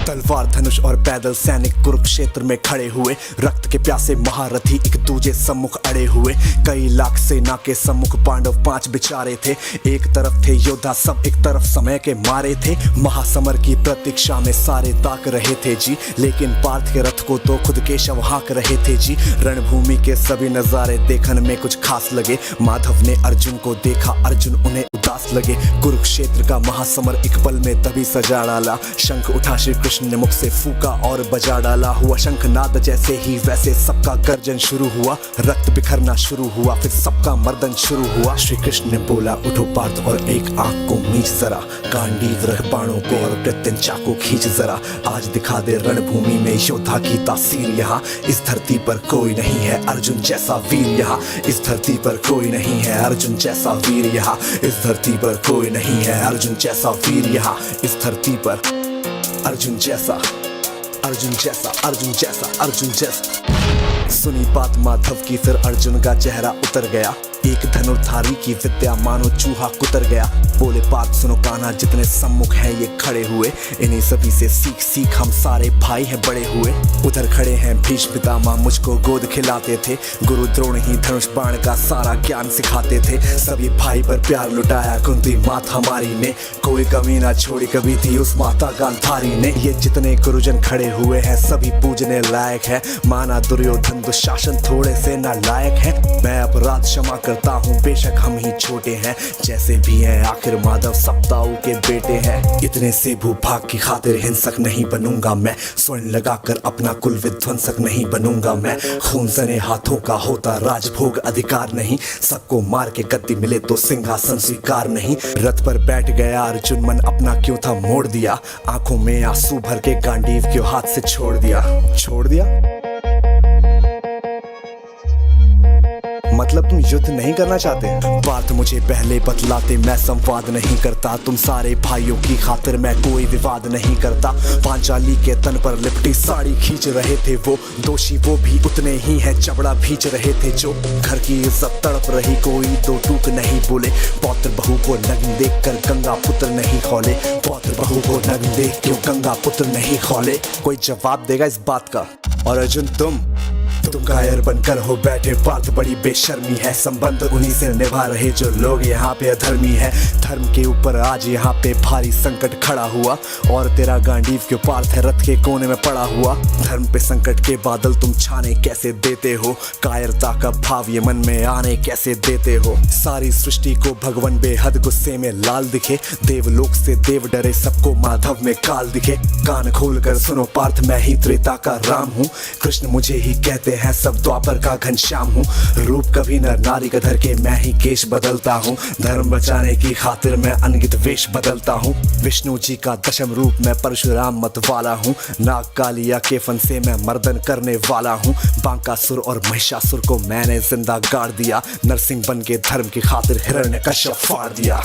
तलवार धनुष और पैदल सैनिक कुरुक्षेत्र में खड़े हुए, रक्त के प्यासे महारथी एक दूजे सम्मुख अड़े हुए। कई लाख सेना के सम्मुख पांडव 5 बिचारे थे। एक तरफ थे योद्धा सब, एक तरफ समय के मारे थे। महासमर की प्रतीक्षा में सारे ताक रहे थे जी, लेकिन पार्थ के रथ को तो खुद केशव हाँक रहे थे जी। रणभूमि के सभी नजारे देखने में कुछ खास लगे। माधव ने अर्जुन को देखा, अर्जुन उन्हें उदास लगे। कुरुक्षेत्र का महासमर एक पल में तभी सजा डाला। शंख उठा श्री कृष्ण ने मुख से फूका और बजा डाला। हुआ शंखनाद जैसे ही वैसे सबका गर्जन शुरू हुआ। रक्त बिखरना शुरू हुआ, फिर सबका मर्दन शुरू हुआ। श्री कृष्ण ने बोला, उठो पार्थ और एक आंख को मीच जरा। गांडीव रख बाणों को और प्रत्यंचा को खींच जरा। आज दिखा दे रणभूमि में योद्धा की तासीर। यहाँ इस धरती पर कोई नहीं है अर्जुन जैसा वीर। यहाँ इस धरती पर कोई नहीं है अर्जुन जैसा वीर। यहाँ इस धरती पर कोई नहीं है अर्जुन जैसा वीर। यहाँ इस धरती पर अर्जुन जैसा, अर्जुन जैसा, अर्जुन जैसा, अर्जुन जैसा। सुनी बात माधव की, फिर अर्जुन का चेहरा उतर गया। एक धनुर्धारी की विद्या मानो चूहा कुतर गया। बोले पार्थ सुनो कान्हा, जितने सम्मुख हैं ये खड़े हुए, इन्हीं सभी से सीख सीख हम सारे भाई हैं बड़े हुए। उधर खड़े हैं भीष्म पितामह, मुझको गोद खिलाते थे। गुरु द्रोण ही धनुष बाण का सारा ज्ञान सिखाते थे। सभी भाई पर प्यार लुटाया कुंती माता हमारी ने। कोई कमी ना छोड़ी कभी थी उस माता गांधारी ने। ये जितने गुरुजन खड़े हुए हैं सभी पूजने लायक है। माना दुर्योधन दुशासन थोड़े से नालायक है। मैं अपराध क्षमा करता हूँ, बेशक हम ही छोटे हैं। जैसे भी हैं आखिर माधव सप्ताऊ के बेटे हैं। इतने से भूभाग की खातिर हिंसक नहीं बनूंगा मैं। स्वर्ण लगाकर अपना कुल विध्वंसक नहीं बनूंगा मैं। खून सने हाथों का होता राजभोग अधिकार नहीं। सबको मार के गद्दी मिले तो सिंहासन स्वीकार नहीं। रथ पर बैठ गया अर्जुन, मन अपना क्यों था मोड़ दिया। आंखों में आंसू भर के गांडीव क्यों हाथ से छोड़ दिया। छोड़ दिया मतलब तुम युद्ध नहीं करना चाहते। पार्थ मुझे पहले बतलाते, मैं संवाद नहीं करता। तुम सारे भाइयों की खातिर मैं कोई विवाद नहीं करता। पांचाली के तन पर लिपटी साड़ी खींच रहे थे वो। दोषी वो भी उतने ही हैं, चबड़ा भींच रहे थे जो। घर की इज्जत तड़प रही, कोई दो टूक नहीं बोले। पौत्र बहू को नग्न देख कर गंगा पुत्र नहीं खोले। पौत्र बहू को नग्न देख क्यों गंगा पुत्र नहीं खोले। कोई जवाब देगा इस बात का। और अर्जुन तुम कायर बनकर हो बैठे। पार्थ बड़ी बेशर्मी है, संबंध उन्हीं से निभा रहे जो लोग यहाँ पे अधर्मी है। धर्म के ऊपर आज यहाँ पे भारी संकट खड़ा हुआ, और तेरा गांडीव क्यों पार्थ है रथ के कोने में पड़ा हुआ। धर्म पे संकट के बादल तुम छाने कैसे देते हो। कायरता का भाव ये मन में आने कैसे देते हो। सारी सृष्टि को भगवान बेहद गुस्से में लाल दिखे। देवलोक से देव डरे, सबको माधव में काल दिखे। कान खोल कर सुनो पार्थ, मैं ही त्रेता का राम हूँ। कृष्ण मुझे ही कहते हैं, सब द्वापर का घनश्याम हूँ। रूप कभी नर नारी का धर के मैं ही केश बदलता हूँ। धर्म बचाने की खातिर मैं अनगित वेश बदलता हूँ। विष्णु जी का दशम रूप मैं परशुराम मत वाला हूँ। नाग कालिया के फन से मैं मर्दन करने वाला हूँ। बांकासुर और महिषासुर को मैंने जिंदा गाड़ दिया। नरसिंह बन के धर्म की खातिर हिरण्यकश्यप फाड़ दिया।